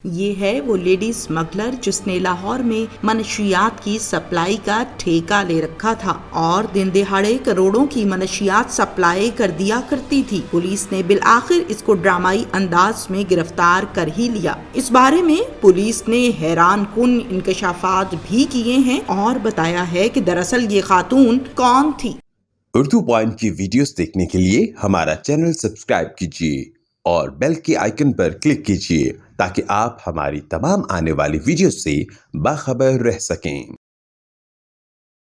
یہ ہے وہ لیڈی اسمگلر جس نے لاہور میں منشیات کی سپلائی کا ٹھیکہ لے رکھا تھا اور دن دہاڑے کروڑوں کی منشیات سپلائی کر دیا کرتی تھی۔ پولیس نے بالآخر اس کو ڈرامائی انداز میں گرفتار کر ہی لیا۔ اس بارے میں پولیس نے حیران کن انکشافات بھی کیے ہیں اور بتایا ہے کہ دراصل یہ خاتون کون تھی۔ اردو پوائنٹ کی ویڈیوز دیکھنے کے لیے ہمارا چینل سبسکرائب کیجیے اور بیل کے آئیکن پر کلک کیجیے تاکہ آپ ہماری تمام آنے والی ویڈیوز سے باخبر رہ سکیں۔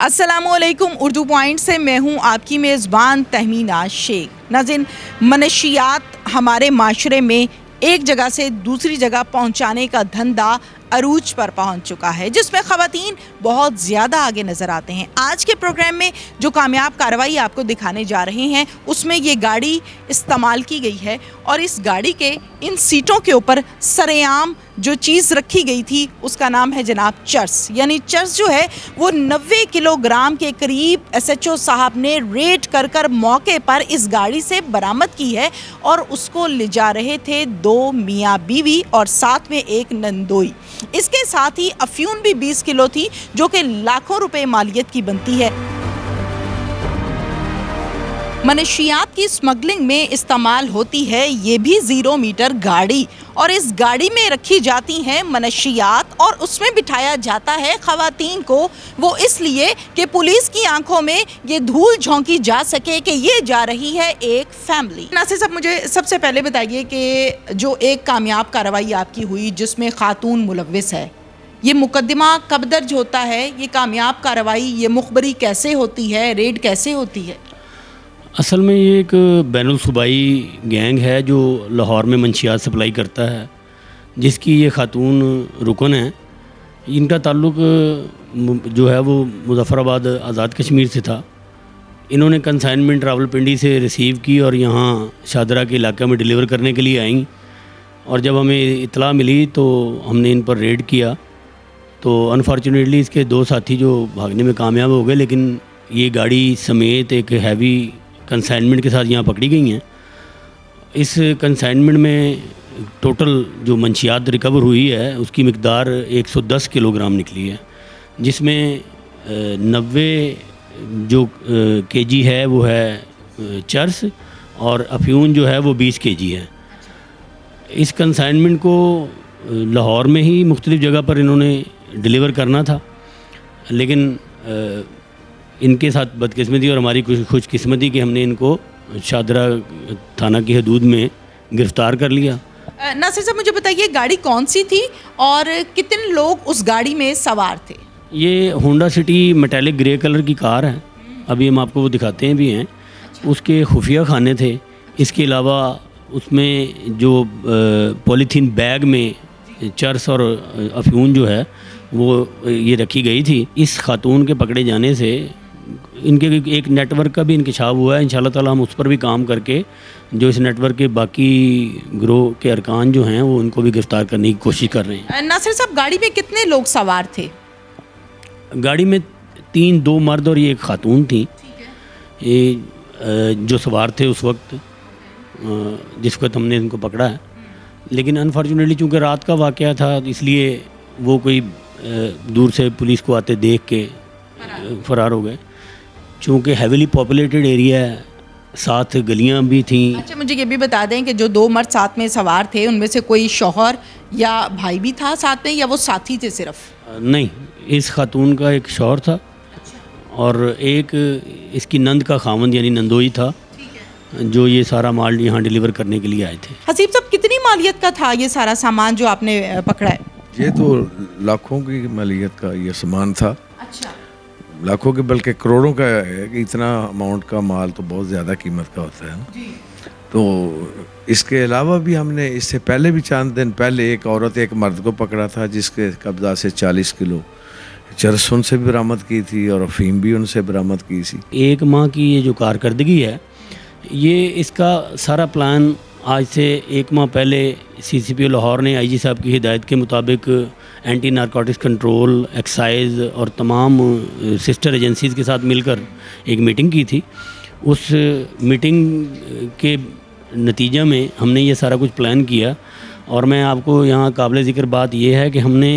السلام علیکم، اردو پوائنٹ سے میں ہوں آپ کی میزبان تہمینہ شیخ۔ ناظرین، منشیات ہمارے معاشرے میں ایک جگہ سے دوسری جگہ پہنچانے کا دھندا عروج پر پہنچ چکا ہے، جس میں خواتین بہت زیادہ آگے نظر آتے ہیں۔ آج کے پروگرام میں جو کامیاب کارروائی آپ کو دکھانے جا رہے ہیں اس میں یہ گاڑی استعمال کی گئی ہے اور اس گاڑی کے ان سیٹوں کے اوپر سرعام جو چیز رکھی گئی تھی اس کا نام ہے جناب چرس، یعنی چرس جو ہے وہ 90 کلو گرام کے قریب ایس ایچ او صاحب نے ریڈ کر موقع پر اس گاڑی سے برآمد کی ہے اور اس کو لے جا رہے تھے 2 میاں بیوی اور ساتھ میں ایک نندوئی۔ اس کے ساتھ ہی افیون بھی 20 کلو تھی جو کہ لاکھوں روپے مالیت کی بنتی ہے۔ منشیات کی اسمگلنگ میں استعمال ہوتی ہے یہ بھی 0 میٹر گاڑی، اور اس گاڑی میں رکھی جاتی ہیں منشیات اور اس میں بٹھایا جاتا ہے خواتین کو، وہ اس لیے کہ پولیس کی آنکھوں میں یہ دھول جھونکی جا سکے کہ یہ جا رہی ہے ایک فیملی۔ ناصر صاحب، مجھے سب سے پہلے بتائیے کہ جو ایک کامیاب کارروائی آپ کی ہوئی جس میں خاتون ملوث ہے، یہ مقدمہ کب درج ہوتا ہے؟ یہ کامیاب کارروائی، یہ مخبری کیسے ہوتی ہے؟ ریڈ کیسے ہوتی ہے؟ اصل میں یہ ایک بین الصوبائی گینگ ہے جو لاہور میں منشیات سپلائی کرتا ہے، جس کی یہ خاتون رکن ہیں۔ ان کا تعلق جو ہے وہ مظفر آباد آزاد کشمیر سے تھا۔ انہوں نے کنسائنمنٹ راولپنڈی سے ریسیو کی اور یہاں شادرہ کے علاقے میں ڈیلیور کرنے کے لیے آئیں، اور جب ہمیں اطلاع ملی تو ہم نے ان پر ریڈ کیا تو انفارچونیٹلی اس کے 2 ساتھی جو بھاگنے میں کامیاب ہو گئے، لیکن یہ گاڑی سمیت ایک ہیوی کنسائنمنٹ کے ساتھ یہاں پکڑی گئی ہیں۔ اس کنسائنمنٹ میں ٹوٹل جو منشیات ریکور ہوئی ہے اس کی مقدار 110 کلو گرام نکلی ہے، جس میں 90 جو کے جی ہے وہ ہے چرس اور افیون جو ہے وہ 20 کے جی ہے۔ اس کنسائنمنٹ کو لاہور میں ہی مختلف جگہ پر انہوں نے ڈیلیور کرنا تھا، لیکن ان کے ساتھ بدقسمتی اور ہماری خوش قسمتی کہ ہم نے ان کو شادرہ تھانہ کی حدود میں گرفتار کر لیا۔ ناصر صاحب، مجھے بتائیے گاڑی کون سی تھی اور کتنے لوگ اس گاڑی میں سوار تھے؟ یہ Honda city metallic grey colour کی کار ہے، ابھی ہم آپ کو وہ دکھاتے ہیں بھی ہیں۔ اس کے خفیہ خانے تھے، اس کے علاوہ اس میں جو پولیتھین بیگ میں چرس اور افیون جو ہے وہ یہ رکھی گئی تھی۔ اس خاتون کے پکڑے جانے سے ان کے ایک نیٹ ورک کا بھی انکشاف ہوا ہے۔ انشاءاللہ تعالی ہم اس پر بھی کام کر کے جو اس نیٹ ورک کے باقی گروہ کے ارکان جو ہیں وہ ان کو بھی گرفتار کرنے کی کوشش کر رہے ہیں۔ ناصر صاحب، گاڑی میں کتنے لوگ سوار تھے؟ گاڑی میں 2 مرد اور یہ ایک خاتون تھی جو سوار تھے اس وقت، جس وقت ہم نے ان کو پکڑا ہے۔ لیکن انفارچونیٹلی چونکہ رات کا واقعہ تھا اس لیے وہ کوئی دور سے پولیس کو آتے دیکھ کے فرار ہو گئے، چونکہ ہیویلی پاپولیٹڈ ایریا ہے، ساتھ گلیاں بھی تھیں۔ اچھا، مجھے یہ بھی بتا دیں کہ جو 2 مرد ساتھ میں سوار تھے ان میں سے کوئی شوہر یا بھائی بھی تھا ساتھ میں، یا وہ ساتھی تھے صرف؟ نہیں، اس خاتون کا ایک شوہر تھا اور ایک اس کی نند کا خاوند یعنی نندوئی تھا جو یہ سارا مال یہاں ڈیلیور کرنے کے لیے آئے تھے۔ حسیب صاحب، کتنی مالیت کا تھا یہ سارا سامان جو آپ نے پکڑا ہے؟ یہ تو لاکھوں کی مالیت کا یہ سامان تھا۔ اچھا، لاکھوں کے بلکہ کروڑوں کا ہے کہ اتنا اماؤنٹ کا مال تو بہت زیادہ قیمت کا ہوتا ہے نا۔ تو اس کے علاوہ بھی ہم نے اس سے پہلے بھی چند دن پہلے ایک عورت ایک مرد کو پکڑا تھا جس کے قبضہ سے 40 کلو چرس ان سے بھی برآمد کی تھی اور افیم بھی ان سے برآمد کی تھی۔ 1 ماہ کی یہ جو کارکردگی ہے، یہ اس کا سارا پلان آج سے 1 ماہ پہلے سی سی پی او لاہور نے آئی جی صاحب کی ہدایت کے مطابق اینٹی نارکوٹکس کنٹرول، ایکسائز اور تمام سسٹر ایجنسیز کے ساتھ مل کر ایک میٹنگ کی تھی۔ اس میٹنگ کے نتیجہ میں ہم نے یہ سارا کچھ پلان کیا اور میں آپ کو یہاں قابل ذکر بات یہ ہے کہ ہم نے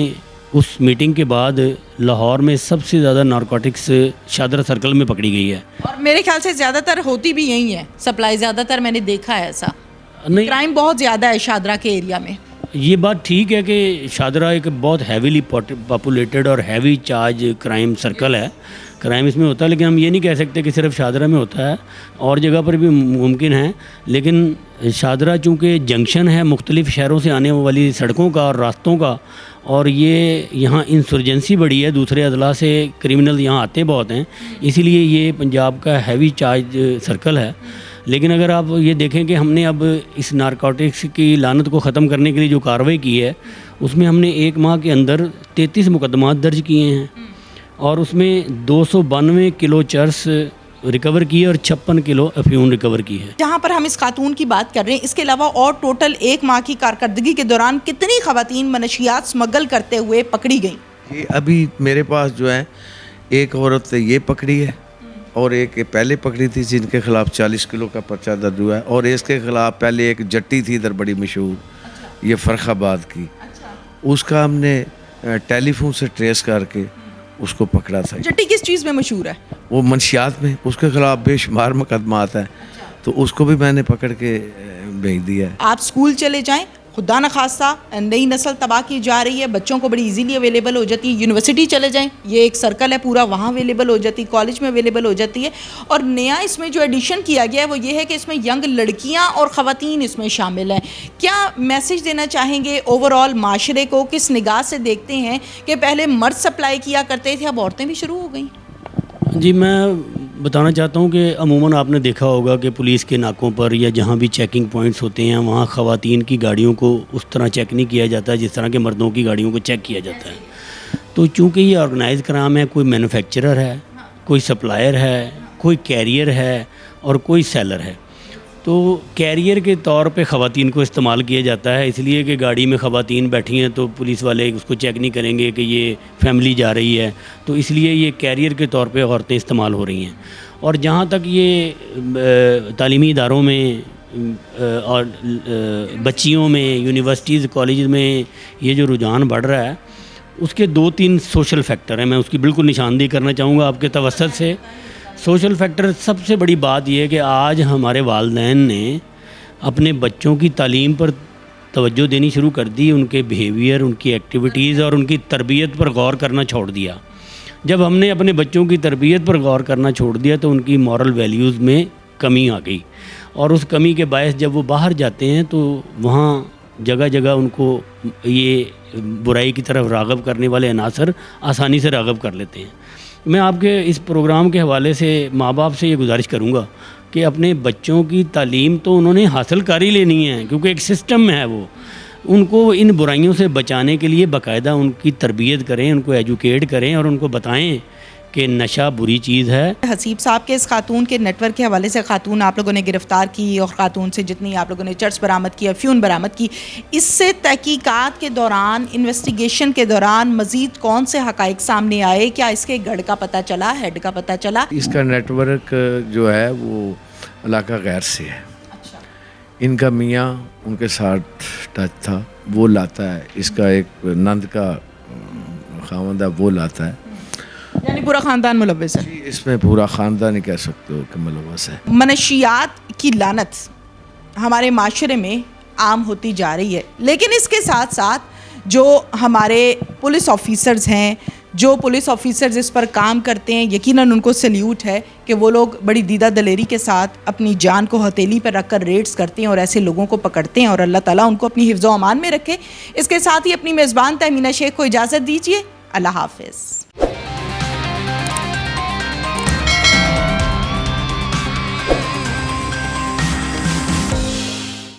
اس میٹنگ کے بعد لاہور میں سب سے زیادہ نارکوٹکس شادرہ سرکل میں پکڑی گئی ہے. اور میرے خیال سے زیادہ تر ہوتی بھی یہی ہے سپلائی, زیادہ تر میں نے دیکھا ہے ایسا. نہیں, کرائم بہت زیادہ ہے شادرہ کے ایریا میں. یہ بات ٹھیک ہے کہ شادرہ ایک بہت ہیویلی پاپولیٹڈ اور ہیوی چارج کرائم سرکل ہے, کرائم اس میں ہوتا ہے, لیکن ہم یہ نہیں کہہ سکتے کہ صرف شادرہ میں ہوتا ہے, اور جگہ پر بھی ممکن ہے. لیکن شادرہ چونکہ جنکشن ہے مختلف شہروں سے آنے والی سڑکوں کا اور راستوں کا, اور یہ یہاں انسرجنسی بڑی ہے, دوسرے اضلاع سے کرمنل یہاں آتے بہت ہیں, اسی لیے یہ پنجاب کا ہیوی چارج سرکل ہے. لیکن اگر آپ یہ دیکھیں کہ ہم نے اب اس نارکوٹکس کی لعنت کو ختم کرنے کے لیے جو کارروائی کی ہے, اس میں ہم نے 1 ماہ کے اندر 33 مقدمات درج کیے ہیں, اور اس میں 292 کلو چرس ریکور کی ہے اور 56 کلو افیون ریکور کی ہے. جہاں پر ہم اس خاتون کی بات کر رہے ہیں, اس کے علاوہ اور ٹوٹل 1 ماہ کی کارکردگی کے دوران کتنی خواتین منشیات سمگل کرتے ہوئے پکڑی گئیں؟ یہ ابھی میرے پاس جو ہے ایک عورت یہ پکڑی ہے, اور ایک پہلے پکڑی تھی جن کے خلاف 40 کلو کا پرچہ درج ہوا ہے, اور اس کے خلاف پہلے ایک جٹی تھی ادھر بڑی مشہور, یہ فرخ آباد کی, اس کا ہم نے ٹیلی فون سے ٹریس کر کے اس کو پکڑا تھا. جٹی کس چیز میں مشہور ہے؟ وہ منشیات میں, اس کے خلاف بے شمار مقدمات ہیں, تو اس کو بھی میں نے پکڑ کے بھیج دیا ہے. آپ اسکول چلے جائیں, خدا نخواستہ نئی نسل تباہ کی جا رہی ہے, بچوں کو بڑی ایزیلی اویلیبل ہو جاتی ہے. یونیورسٹی چلے جائیں, یہ ایک سرکل ہے پورا, وہاں اویلیبل ہو جاتی ہے, کالج میں اویلیبل ہو جاتی ہے. اور نیا اس میں جو ایڈیشن کیا گیا ہے وہ یہ ہے کہ اس میں ینگ لڑکیاں اور خواتین اس میں شامل ہیں. کیا میسج دینا چاہیں گے اوور آل معاشرے کو, کس نگاہ سے دیکھتے ہیں کہ پہلے مرد سپلائی کیا کرتے تھے, اب عورتیں بھی شروع ہو گئیں؟ جی, میں بتانا چاہتا ہوں کہ عموماً آپ نے دیکھا ہوگا کہ پولیس کے ناکوں پر یا جہاں بھی چیکنگ پوائنٹس ہوتے ہیں وہاں خواتین کی گاڑیوں کو اس طرح چیک نہیں کیا جاتا جس طرح کے مردوں کی گاڑیوں کو چیک کیا جاتا ہے. تو چونکہ یہ آرگنائز کرائم ہے, کوئی مینوفیکچرر ہے, کوئی سپلائر ہے, کوئی کیریئر ہے اور کوئی سیلر ہے, تو کیریئر کے طور پہ خواتین کو استعمال کیا جاتا ہے, اس لیے کہ گاڑی میں خواتین بیٹھی ہیں تو پولیس والے اس کو چیک نہیں کریں گے کہ یہ فیملی جا رہی ہے, تو اس لیے یہ کیریئر کے طور پہ عورتیں استعمال ہو رہی ہیں. اور جہاں تک یہ تعلیمی اداروں میں اور بچیوں میں, یونیورسٹیز, کالجز میں یہ جو رجحان بڑھ رہا ہے, اس کے 2-3 سوشل فیکٹر ہیں. میں اس کی بالکل نشاندہی کرنا چاہوں گا آپ کے توسط سے. سوشل فیکٹر سب سے بڑی بات یہ ہے کہ آج ہمارے والدین نے اپنے بچوں کی تعلیم پر توجہ دینی شروع کر دی, ان کے بیہیویئر, ان کی ایکٹیویٹیز اور ان کی تربیت پر غور کرنا چھوڑ دیا. جب ہم نے اپنے بچوں کی تربیت پر غور کرنا چھوڑ دیا تو ان کی مورل ویلیوز میں کمی آ گئی, اور اس کمی کے باعث جب وہ باہر جاتے ہیں تو وہاں جگہ جگہ ان کو یہ برائی کی طرف راغب کرنے والے عناصر آسانی سے راغب کر لیتے ہیں. میں آپ کے اس پروگرام کے حوالے سے ماں باپ سے یہ گزارش کروں گا کہ اپنے بچوں کی تعلیم تو انہوں نے حاصل کر ہی لینی ہے, کیونکہ ایک سسٹم ہے وہ, ان کو ان برائیوں سے بچانے کے لیے باقاعدہ ان کی تربیت کریں, ان کو ایجوکیٹ کریں اور ان کو بتائیں کہ نشہ بری چیز ہے. حسیب صاحب کے اس خاتون کے نیٹ ورک کے حوالے سے خاتون آپ لوگوں نے گرفتار کی, اور خاتون سے جتنی آپ لوگوں نے چرس برآمد کی, افیون برآمد کی, اس سے تحقیقات کے دوران, انویسٹیگیشن کے دوران مزید کون سے حقائق سامنے آئے؟ کیا اس کے گڑھ کا پتہ چلا, ہیڈ کا پتہ چلا؟ اس کا نیٹ ورک جو ہے وہ علاقہ غیر سے ہے. ان کا میاں ان کے ساتھ ٹچ تھا, وہ لاتا ہے. اس کا ایک نند کا خاوند ہے, وہ لاتا ہے. یعنی پورا خاندان ملوث ہے اس میں, پورا خاندان ہی کہہ سکتے ہو کہ ملوث ہے. منشیات کی لعنت ہمارے معاشرے میں عام ہوتی جا رہی ہے, لیکن اس کے ساتھ ساتھ جو ہمارے پولیس آفیسرز ہیں, جو پولیس آفیسرز اس پر کام کرتے ہیں, یقیناً ان کو سلیوٹ ہے کہ وہ لوگ بڑی دیدہ دلیری کے ساتھ اپنی جان کو ہتھیلی پر رکھ کر ریڈز کرتے ہیں اور ایسے لوگوں کو پکڑتے ہیں, اور اللہ تعالیٰ ان کو اپنی حفظ و امان میں رکھے. اس کے ساتھ ہی اپنی میزبان تہمینہ شیخ کو اجازت دیجیے. اللہ حافظ.